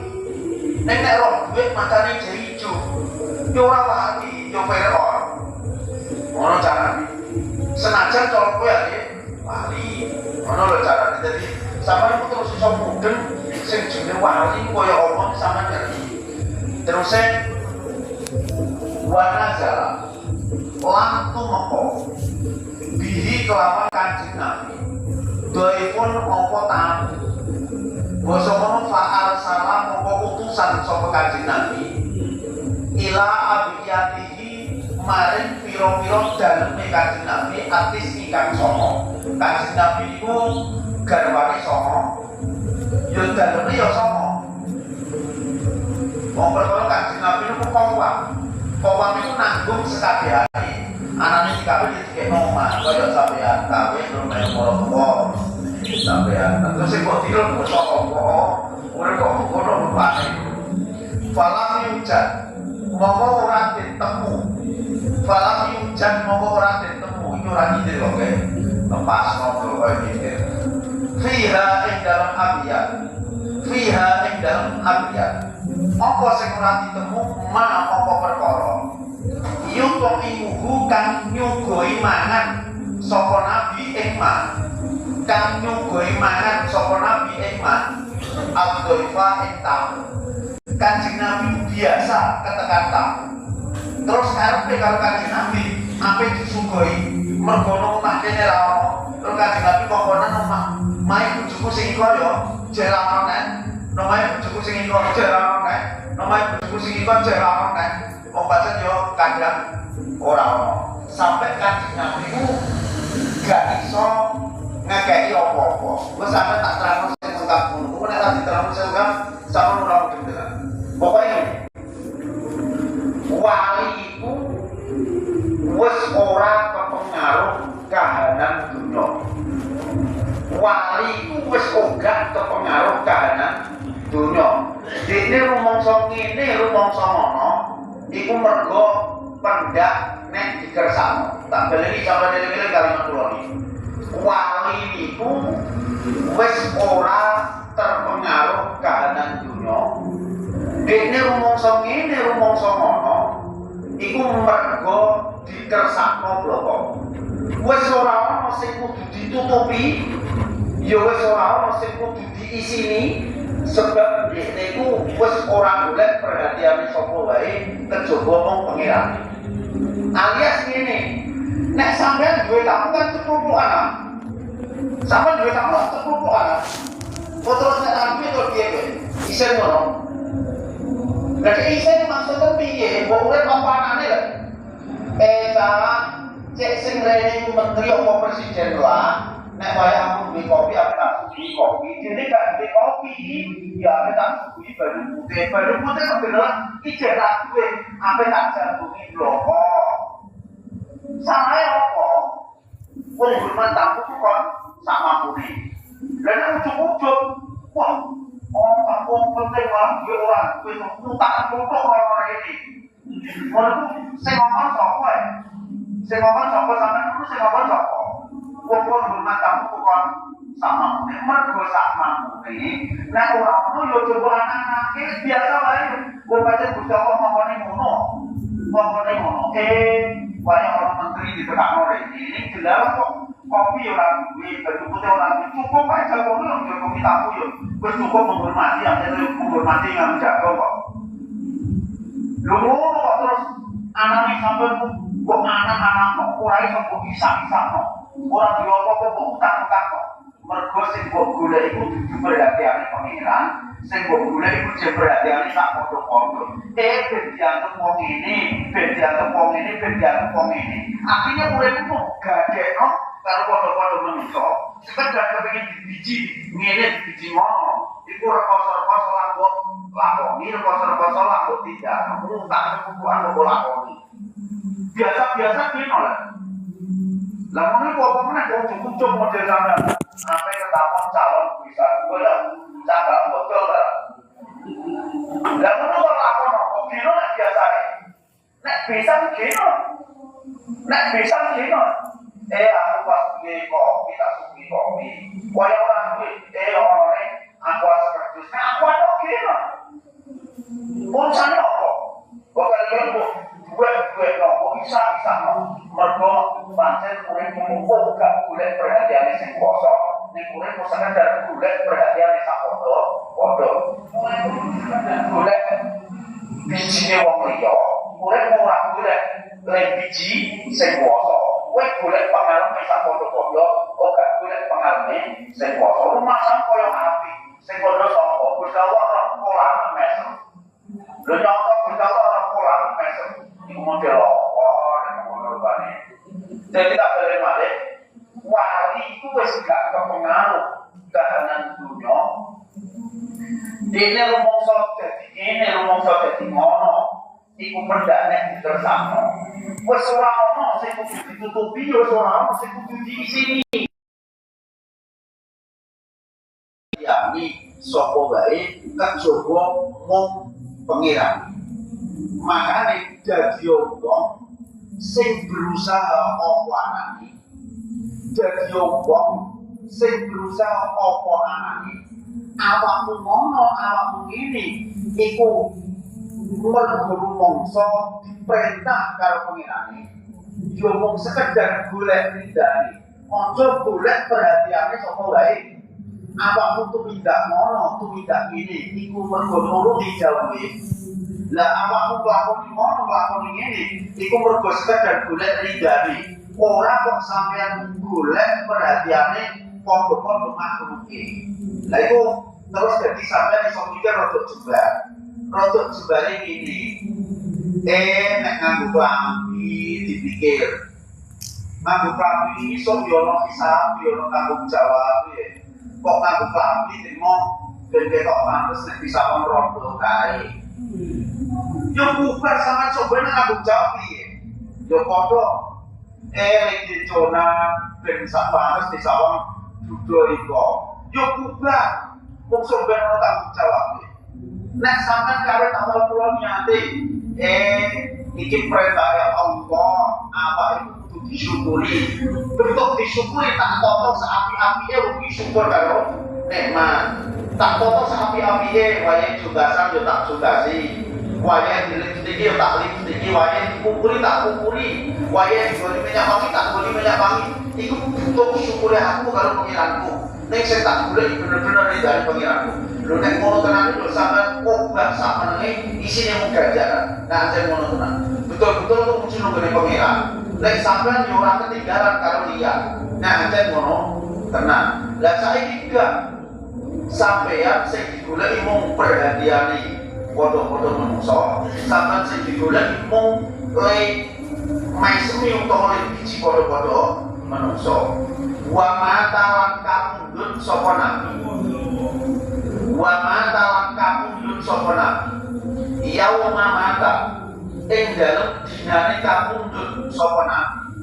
A: Nek roh duit matane ijo. Yo ora wali, yo Firaun. Ono carane. Senajan cara kowe ya wali. Ono lho carane. Dadi sampeyan terus iso mudeng sing jenenge wali kaya apa sampeyan ngerti. Terus wanazala lan tumeka bihi kelawan Kanjeng Nabi. Doipun apa tamu basa kono fa'al salam apa utusan saka Kanjeng Nabi ila abiyatihi maring pira-pira daleme Kanjeng Nabi artis ingkang songo. Kanjeng Nabi iku garwane songo ya daleme ya songo. Wong perkara Kanjeng Nabi niku kawam iku nanggung sekabehane. Anane dikawin dikekno omah kaya sampeyan kawin rumah moro-moro sampeyan terus sing kok tiru kok apa ora kok ngono rupane falam yujan monggo ora ditemu falam yujan monggo ora ditemu iki ora nyindir kok lepas ngono kaya nyindir fiha ing dalam abiyat apa sing ora ditemu ma apa perkara yuto imuhu kang nyugoi mangan sapa nabi ikman kang nyugoi mangan sapa nabi ikman al-doifa tamu. Kanjeng Nabi biasa ketekan tamu terus karepe karo Kanjeng Nabi ape disugoi mergo omah kene ra ono terus Kanjeng Nabi kokonan omah mae bojoku sing iko yo jek ra ono nek nomae bojoku sing iko jek ra ono nek nomae bojoku sing iko jek ra ono nek wong pancen yo kadang ora ono sampai Kanjeng Nabi ku gak Wes sampe tak terangno sing lengkap ngono. Kok nek tak diterangno sing lengkap sama ora mungkin. Pokoknya wali itu wis ora kepengaruh kahanan dunya. Wali itu wis ora kepengaruh kahanan dunya. Dene rumangsa ngene, rumangsa ngono, iku mergo pendak nek dikersakno. Tak baleni sampeyan eling kalimat kula iki. Wali itu wis ora terpengaruh kahanan dunya. Dene rumangsa ngene, rumangsa ngono, iku mergo dikersakno bloko. Wis ora ana sing kudu ditutupi, ya wis ora ana sing kudu diisini, sebab dene iku wis ora golek perhatiane sapa wae kejaba mung pangeran. Alias ngene, nek sampean duwe tamu kan ceplok-ceplok. Sampean duwe tamu ceplok-ceplok. Terus nek tamu itu piye kowe? Isen ngono. Lah isen maksudnya piye? Mbok urip apa anane lho? Cara cek sing rene iku menteri apa presiden lah. Nek wae aku duwe kopi, aku tak suguhi kopi. Dene gak duwe kopi, ya aku tak suguhi banyu putih. Banyu putih kok beneran iki ora duwe, aku tak jambungi bloko. Sae apa? Wong hormat tamu kok sak mampune. Lah nek ujug-ujug, wah, tamu penting lah, ya ora wis nutak nutuk ora iki. Ngono sing ngomong sapa ae? Sing ngomong sapa sampeyan kuwi sing ngomong sapa? Wong hormat tamu kok sak mampune, mergo sak mampune. Nek ora ono ya coba anak-anake biasa wae. Wong pancen Gusti Allah ngomongane ngono. Ngomongane ngono. Banyak orang menteri di tengah orang ini jelas kok kopi orang duit, baju putih orang duit cukup aja kok lu yang jokowi tamu yo, wes cukup menghormati, yang menghormati yang menjaga kok. Lu kok terus anaknya sampai kok anak-anak kok kurai kok bisa kok orang diopok kok utang-utang kok. Mergo sing kok gula iku dudu perhatiane pangeran, sing kok gula iku jek perhatiane sak padha-padha. Ben dianggep wong ngene, ben dianggep wong ngene, ben dianggep wong ngene. Artinya uripmu gadekno karo padha-padha menungso. Sekedar kepengin dibiji ngene dibiji ngono. Iku rekoso-rekoso lan kok lakoni, rekoso-rekoso lan kok tidak. Utang kebutuhan kok lakoni. Biasa-biasa kene lah. Lah ngono kok apa meneh kok cukup model sampean. Sampai ketapon calon bisa gue lah cakap botol lah. Lah ngono kok lakon kok dino nek biasane. Nek bisa dino. Nek bisa dino. Aku pas beli kopi tak suki kopi. Kaya orang duit, orang aku sekerdus. Nek aku ada dino. Urusannya apa? Kok kalian gue kok bisa mergo pancen urip mung gak golek perhatiane sing kuwasa ning urip mung sekadar golek perhatiane sak padha golek bijine wong liya urip ora golek biji sing kuwasa kowe golek pangarume sak padha-padha ora golek pangarume sing kuwasa rumasan koyo api sing padha sapa Gusti Allah ora pola mesem lho nyata Gusti Allah ora pola mesem iku model apa nek ngono bae. Jadi tak boleh balik. Wali itu wis gak kepengaruh kahanan dunya. Dene rumangsa dadi kene, rumangsa dadi ngono. Iku pendane ditersakno. Wis ora ono sing kudu ditutupi, wis ora ono sing kudu diisini. Yani sapa wae kejaba mung pangeran. Makane dadi wong sing berusaha apa anane. Dadi wong sing berusaha apa anane. Awakmu ngono, awakmu ngene iku mergo rumangsa diperintah karo pangerane. Yo mung sekedar golek ridane. Aja golek perhatiane sapa wae. Awakmu tumindak ngono, tumindak ngene iku mergo nurut dijawab. Lah awakmu nglakoni ngono nglakoni ngene iku mergo sekedar golek ridane ora kok sampeyan golek perhatiane padha-padha makruke. Lah iku terus dadi sampeyan iso mikir rada jebare ngene nek nganggo klambi dipikir nganggo klambi iso yo ono hisab yo ono tanggung jawab kok ngaku klambi trimo ben ketok pantes nek bisa wong rondo kae. Yo bubar sampean soben nganggo jawab piye? Yo padha iki jona ben sak pantes bisa wong dudo iko. Yo bubar wong soben ora tanggung jawab. Nek sampean karo tawal kula niate iki perintah Allah apa itu kudu disyukuri. Bentuk disyukuri tak potong seapi-apike rugi syukur karo nikmat. Tak potong seapi-apike wayahe jugasan yo tak jugasi. Wayahe dilip-lipiki yo tak lip-lipiki, wayahe dikumpuli tak kumpuli. Wayahe digoni minyak wangi tak goni minyak wangi. Iku bentuk syukure aku karo pengiranku. Nek sing tak golek bener-bener dari pengiranku. Lho nek ngono tenan lho sampean obah sak menenge isine mung ganjaran. Nah aja ngono tenan. Betul-betul kok mesti nunggu pengiran. Nek sampean yo ora ketinggalan karo liya. Nah aja ngono tenan. Lah saiki gak sampean sing digoleki mung perhatiane padha-padha manungsa. Sampean sing digoleki mung le maisemi utawa le biji padha-padha manungsa. Wa mata lan kamundhut sapa nabi. Wa mata lan kamundhut sapa nabi. Yauma mata ing dalem dinane kamundhut sapa nabi.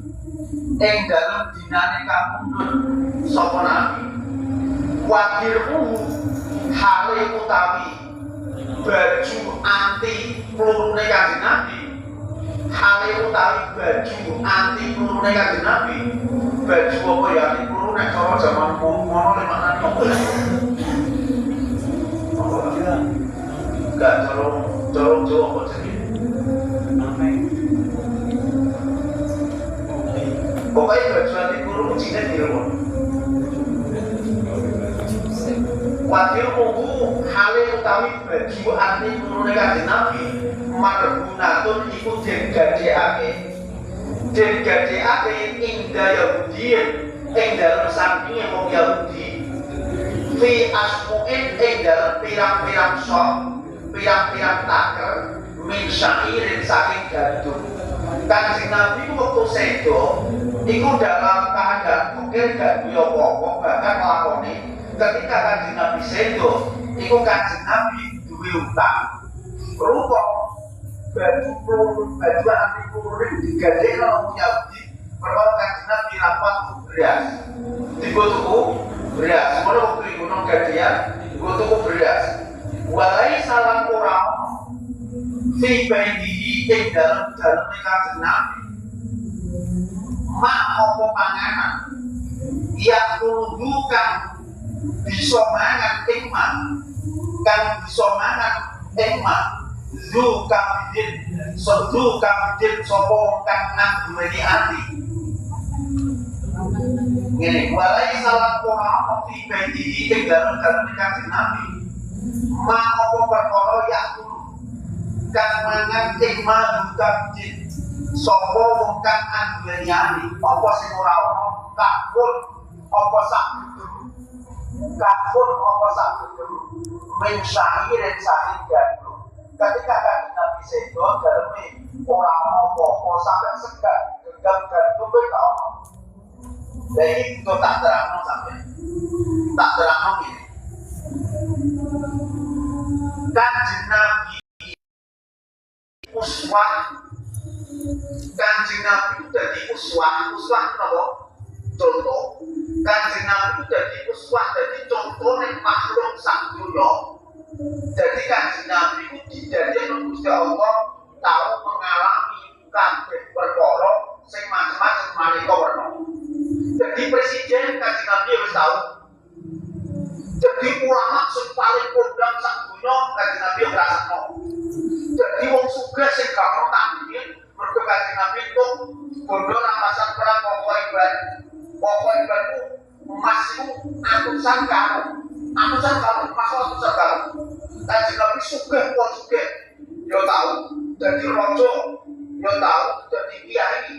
A: Ing dalem dinane kamundhut sapa nabi. Wadirmu hale utawi baju anti pelurune Kanjeng Nabi. Hale utawi baju anti pelurune Kanjeng Nabi. Baju apa ya anti peluru nek cara jaman ngono le maknane apa? Enggak colong apa jenenge? Pokoknya baju anti peluru cine dirumah. Wadil munggu hale utawi baju anti pelurune Kanjeng Nabi margunatun iku den gadekake ing Yahudiyin ing dalem sampinge wong Yahudi fi asmu'in ing dalem pirang-pirang sok pirang-pirang taker min syairin saking gandum. Kanjeng Nabi waktu sedo iku dalam keadaan mungkin gak duwe apa-apa bahkan nglakoni ketika Kanjeng Nabi sedo iku Kanjeng Nabi duwe utang rupa baju anti peluru digadekno wong Yahudi perkara Kanjeng Nabi rapat beras dibutuhku beras semono waktu gunung gadean dibutuhku beras walai salam ora fi baitihi ing dalem Kanjeng Nabi mak apa panganan ya kudu kang bisa mangan ikman kang bisa mangan ikman zu kabidin sopo kang nang duweni ati ngene walai salam ora fi baitihi ing dalem Kanjeng Nabi ma apa perkara ya kudu kang mangan ikman zu kabidin sopo wong kang nang duweni ati apa sing ora ono takut apa sak kafur apa sakit mensyahirin saking gandum ketika Kanjeng Nabi sedo daleme ora apa-apa sampai segar genggam gandum wis ta ono. Lah iki itu tak terangno sampe. Tak terangno ngene. Kanjeng Nabi uswah Kanjeng Nabi itu dadi uswah napa? Contoh Kanjeng Nabi itu dadi uswah dadi contoh ning makhluk sak donya. Jadi Kanjeng Nabi itu didadekno Gusti Allah tahu mengalami kabeh perkara sing macam-macam maneka werna. Jadi presiden Kanjeng Nabi wis tahu. Jadi ulama sing paling kondang sak donya Kanjeng Nabi ngrasakno. Jadi wong sugih sing gak ono tandinge mergo Kanjeng Nabi itu bondo rampasan perang pokok ibaratku emas itu atusan kamu emas atusan kamu Kanjeng Nabi sugih wong sugih yo tahu jadi raja yo tahu jadi kiai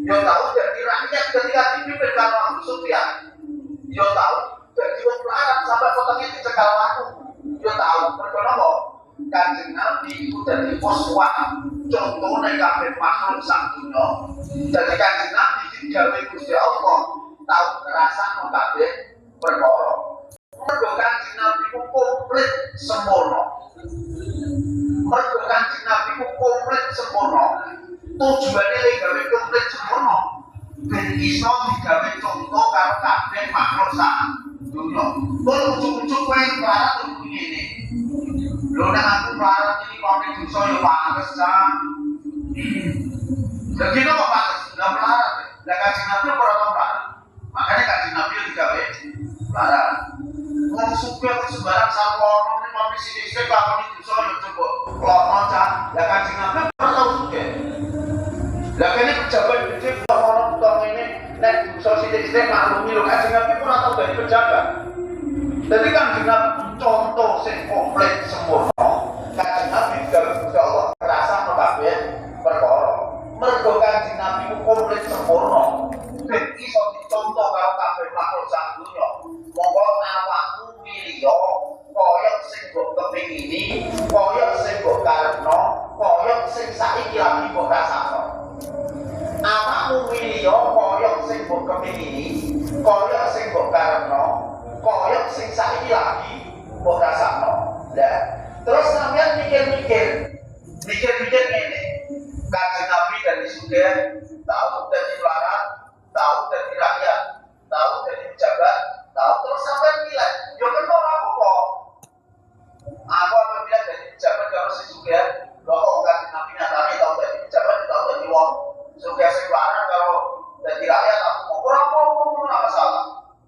A: yo tahu jadi rakyat ketika dipimpin karo Abu Sufyan yo tahu jadi wong melarat sampai potongnya dicekal waktu yo tahu mergo napa Kanjeng Nabi itu dadi uswah contohnya kabeh makhluk sak donya. Jadi Kanjeng Nabi digawe Gusti Allah tahu ngrasakno kabeh perkara. iso digawe contoh karo kabeh makhluk sak dunya. Kok ujug-ujug kowe melarat kok ngene. Lho nek aku melarat iki kok nek dosa yo pantes jan. Jadi kok pantes ndak melarat. Lah Kanjeng Nabi ora tau melarat. Makanya Kanjeng Nabi digawe melarat. Wong sugih sembarang sawono nek mami sithik lakoni dosa yo coba lono jan. Lah Kanjeng Nabi ora tau sugih. Lah kene pejabat gede orang utang ini nek dosa sithik-sithik maklumi lho Kanjeng Nabi ora tau dadi pejabat. Jadi Kanjeng Nabi contoh sing komplit sempurna. Kanjeng Nabi juga Allah ngrasakno kabeh perkara. Mergo Kanjeng Nabi ku komplit sempurna. Ben iso dicontoh karo kabeh makhluk sak donya. Monggo awakmu milih kaya sing mbok kepingini, kaya sing mbok karepno, kaya sing saiki lagi mbok rasakno. Awakmu milih kaya sing mbok kepingini, kaya sing mbok karepno, kaya sing saiki lagi mbok rasakno. Lah, terus sampeyan mikir-mikir ngene. Kanjeng Nabi dari sugih, tahu dari melarat, tahu dari rakyat, tahu dari pejabat, tahu terus sampeyan nilai. Yo kena apa? Aku apabila dari pejabat kalau sing sugih, lho kok Kanjeng Nabi nyatane tahu dari pejabat, tahu dari wong sugih sing melarat kalau dari rakyat aku mau ora masalah.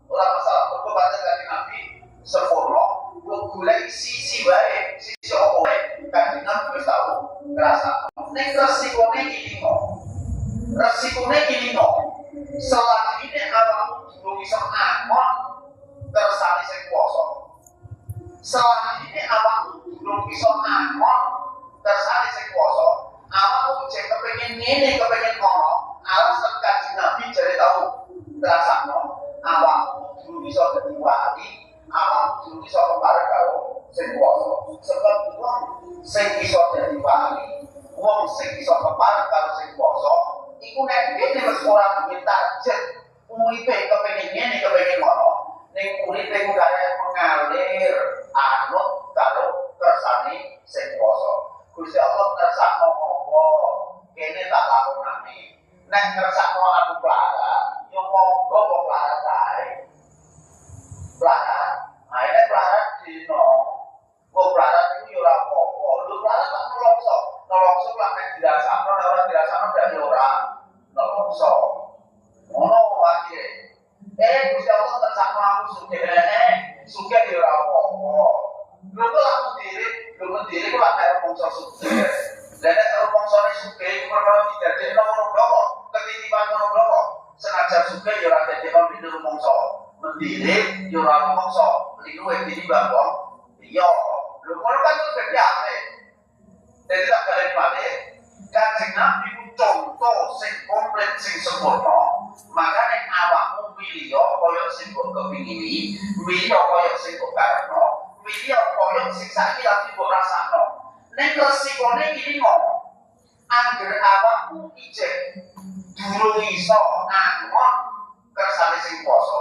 A: Ora masalah. Mergo pancen Kanjeng Nabi sempurna, kok golek sisi wae, sisi apa wae. Kanjeng Nabi wis tahu ngrasa. Nek resikone iki lho. Selagi ini awakmu durung iso angon kersane sing kuwasa. Selagi ini awakmu durung iso angon kersane sing kuwasa. Awakmu jek kepengin ngene, kepengin kono, alasan Kanjeng Nabi jare tau ngrasakno awakmu durung iso dadi wali, awakmu durung iso kepareng karo sing kuwasa. Sebab wong sing iso dadi wali, wong sing iso kepareng karo sing kuwasa iku nek dene wis ora duwe target uripe kepengin ngene kepengin ngono ning uripe ku kaya mengalir anut karo kersane sing kuwasa. Gusti Allah ngersakno apa kene tak lakonane. Nek ngersakno aku pelarat yo monggo wong pelarat kae. Pelarat, ae pelarat dino. Wong pelarat iku yo ora apa-apa. Lho pelarat tak nolongso lah nek dirasakno ora dirasakno ndak yo ora nolongso. Ngono wae. Gusti Allah tersakno aku sugih yo ora apa-apa. Lho kok aku diri kok nek rumangsa sugih. Lah nek rumangsane sugih iku perkara didadekno ngono bloko, ketitipan ngono bloko. Senajan sugih yo ora dadekno dene rumangsa. Mendiri yo ora rumangsa, linuwe tinimbang wong liya. Lho ngono kan dadi apik. Dadi tak balik malih, Kanjeng Nabi ku contoh sing komplit sing sempurna. Makane awakmu milih kaya sing mbok kepingini, milih kaya sing mbok karepno, milih kaya sing saiki lagi mbok rasakno. Nek resikone iki ngono. Angger awakmu ijek durung iso angon kersane sing kuwasa.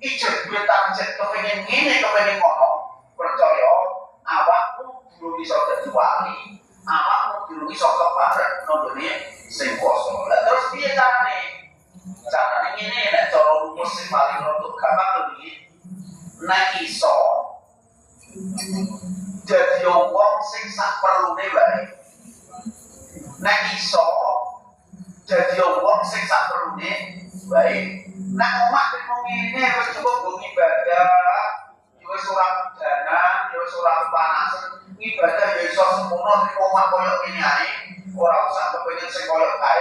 A: Ijek duwe target kepengin ngene, kepengin ngono. Percaya awakmu durung iso dadi wali. Awakmu durung iso kepareng nonggone sing kuwasa. Lah terus piye carane? Carane ngene nek cara rumus sing paling rodok gampang lho iki. Nek iso dadi wong sing sak perlune wae. Nek iso dadi wong sing sak perlune wae. Nek omah kok ngene wis cukup go ibadah, wis ora mudanan, wis ora panasan. Ibadah ya iso sempurna nek omah koyo ngene ae, ora usah kepengin sing koyo kae.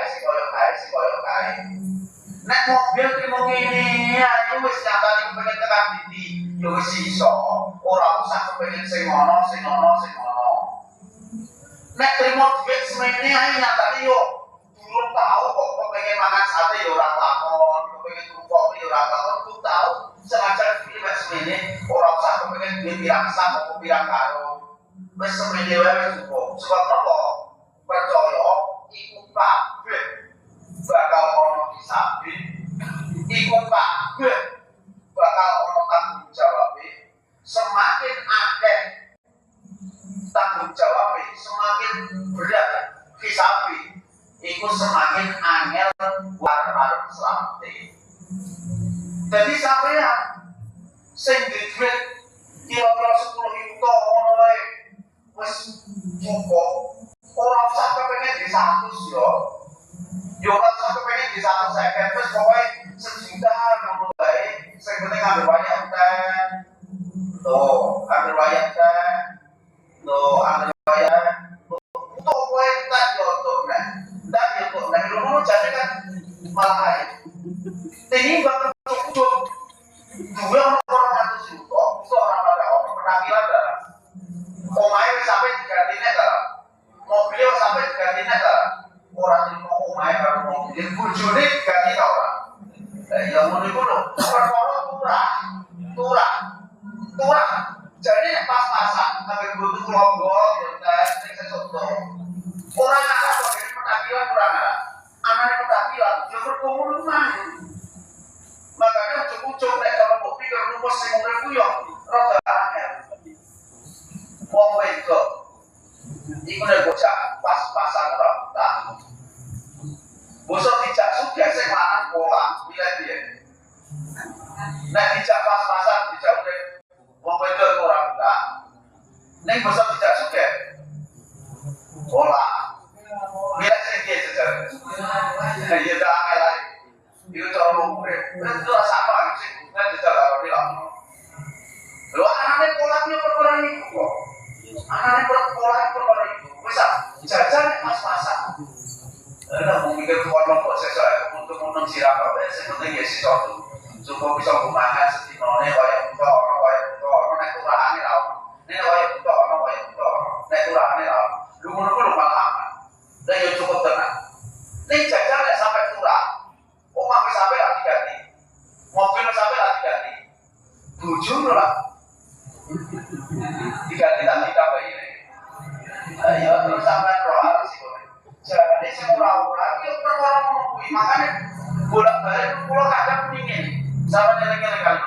A: Nek mobil trimo ngene ae wis nyatane kepengin tekan ndi, ya wis iso. Ora usah kepengin sing ngono. Nek trimo dhuwit semene ae nyatane yo durung tau kok kepengin mangan sate yo ora lakon, kepengin tuku kopi yo ora lakon, kudu tau senajan dhuwit semene ora usah kepengin duit pirang sak apa pirang karo. Wis semene wae cukup. Sebab apa? Percaya iku kabeh bakal ono hisabe. Iku kabeh bakal ono tanggung jawab. Semakin akeh tanggung jawab, semakin berat hisabe. Iku semakin angel warung selamat. Jadi sampeyan sing duit kira-kira 10.000 ngono wae wis cukup. Ora usah kepengin di 100 yo. Yo ora usah kepengin di 150 wis pokoke sejuta ngono wae. Sing penting ambil banyak teh. Tuh, ambil banyak teh. Tuh, ambil banyak. Tuh kowe tak yo tuh nek. Tak yo tuh nek ngono jane kan malah ae. Ini bakal cukup. Dua orang 100 juta, itu orang pada orang penampilan darah. Omae sampai digantinya darah. Mobilnya sampai digantinya darah. Orang yang mau omae baru mobil, bujune ganti ta orang. Yang mau dulu, orang turah. Jadi pas-pasan, sampai butuh kelompok, dan sesuatu. Orang ada bagian penampilan kurang ada. Anaknya penampilan, yang berkumpul mana? Makanya ujung-ujung nek kalau mbok pikir rumus sing urip ku yo rada angel. Wong wedok iku nek bocah pas-pasan ora buta. Bosok dijak sugih sing lanang pola, piye. Nek dijak pas-pasan dijak urip wong wedok ora buta. Nek bosok dijak sugih pola. Piye sing piye sejar. Ya ta angel ae. Itu cara umur, itu apa sih? Nggak bisa lah bilang. Lo anaknya polanya perkara itu kok. Anaknya perkara itu, bisa jajan pas-pasan. Ada mau mikir keluar kok saya untuk sirap apa? Saya penting ya sih suatu. Cukup bisa makan setinone, wayang buka orang naik kurangnya lah. Ini wayang buka orang, naik kurangnya lah. Lu malah. Dan yang cukup tenang. Ini jajan sampai kurang. Omah wis sampe lagi ganti. Mobil wis sampe lagi ganti. Bojo lah. Diganti tak bae ini. Ayo terus sampe roh arep sih. Jadi sing ora-ora iki perkara ngono kuwi. Makane bolak-balik kula kadang pengin sampe nyeling-eling kali.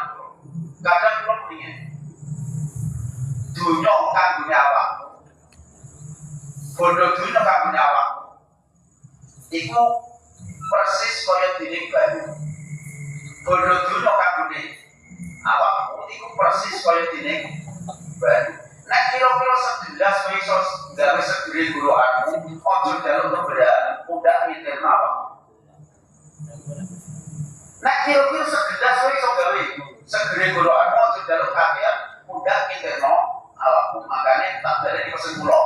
A: Kadang kula pengin. Dunya kanggo awakmu. Bondo dunya kanggo awakmu. Iku persis kaya dene banyu. Bondo dunya kanggone awakmu iku persis kaya dene banyu. Nek kira-kira segelas kowe iso gawe segere guruanmu, aja njaluk keberan, udah mikir awakmu. Nek kira-kira segelas kowe iso gawe segere guruanmu, aja njaluk kakean, udah mikirno awakmu. Makane tak bali pesen kula.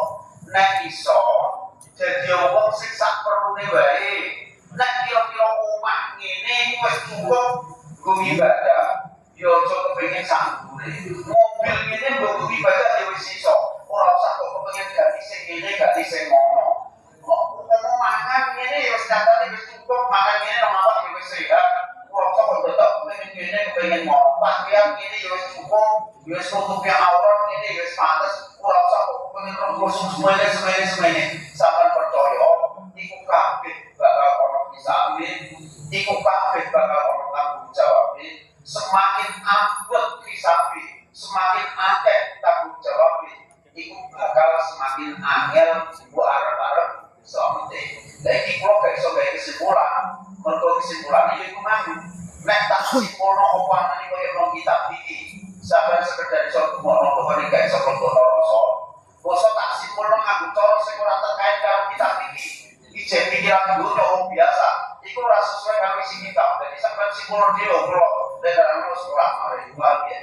A: Nek iso dadi wong sing sak perlune wae. Nek kira-kira omah ngene wis cukup nggo ibadah, ya aja kepengin sanggure. Mobil ngene nggo ibadah ya wis iso. Ora usah kok kepengin ganti sing ngene, ganti sing ngono. Kok mangan ngene ya wis katane wis cukup, mangan ngene nang awak ya wis sehat. Ora usah kok tetep kepengin ngene, kepengin ngono. Pakaian ngene ya wis cukup, ya wis nutupi aurat ngene ya wis pantes. Ora usah kok kepengin ronggo semuanya. Sampeyan percaya iku kabeh bakal ono hisabe, iku kabeh bakal ono tanggung jawab. Semakin abot hisabe, semakin akeh tanggung jawab, iku bakal semakin angel mbok arep-arep samete. Lah iki kula gak iso gawe kesimpulan, mergo kesimpulan iki mang nek tak simpulno apa anane koyo nang kitab iki. Sampeyan sekedar iso ngono kok gak iso kok rasa. Bosok tak simpulno nganggo cara sing ora terkait karo kitab iki. Ijek pikiran dulu orang biasa, itu ora sesuai kami isi kitab. Jadi sampai simpulno dhewe kula dalam sekolah mari bahagia.